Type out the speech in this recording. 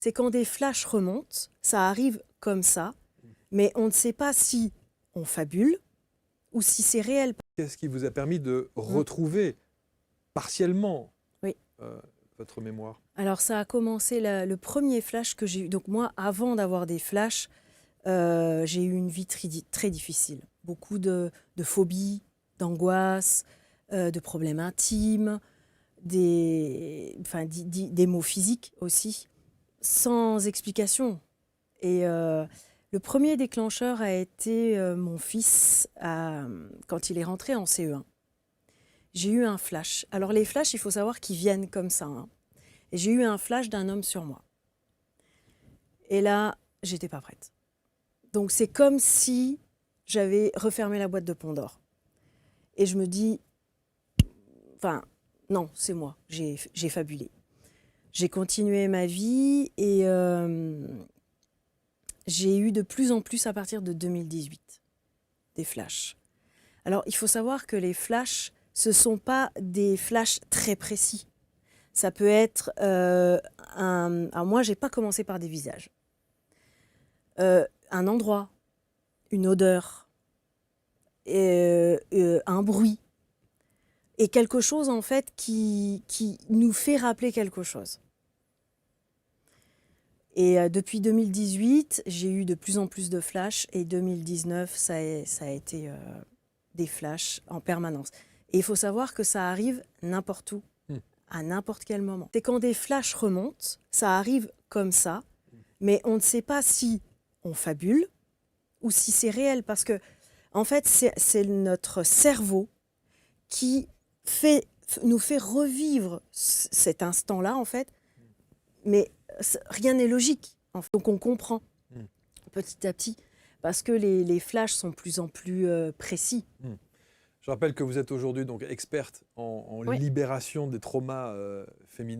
C'est quand des flashs remontent, ça arrive comme ça, mais on ne sait pas si on fabule ou si c'est réel. Qu'est-ce qui vous a permis de Mmh. retrouver partiellement Oui. votre mémoire? Alors ça a commencé, le premier flash que j'ai eu. Donc moi, avant d'avoir des flashs, j'ai eu une vie très difficile. Beaucoup de phobies, d'angoisses, de problèmes intimes, des maux physiques aussi, sans explication. Et le premier déclencheur a été mon fils quand il est rentré en CE1. J'ai eu un flash. Alors les flashs, il faut savoir qu'ils viennent comme ça, hein. Et j'ai eu un flash d'un homme sur moi. Et là, j'étais pas prête. Donc c'est comme si j'avais refermé la boîte de Pandore. Et je me dis, enfin, non, c'est moi, j'ai fabulé. J'ai continué ma vie et j'ai eu de plus en plus à partir de 2018 des flashs. Alors il faut savoir que les flashs, ce ne sont pas des flashs très précis. Ça peut être alors moi, j'ai pas commencé par des visages. Un endroit, une odeur, un bruit, et quelque chose en fait qui nous fait rappeler quelque chose. Et depuis 2018, j'ai eu de plus en plus de flashs, et 2019, ça a été des flashs en permanence. Et il faut savoir que ça arrive n'importe où, à n'importe quel moment. C'est quand des flashs remontent, ça arrive comme ça, mais on ne sait pas si on fabule ou si c'est réel, parce que en fait, c'est notre cerveau qui nous fait revivre cet instant-là, en fait, mais rien n'est logique. Donc on comprend petit à petit, parce que les flashs sont de plus en plus précis. Je rappelle que vous êtes aujourd'hui donc experte en Oui. libération des traumas féminins.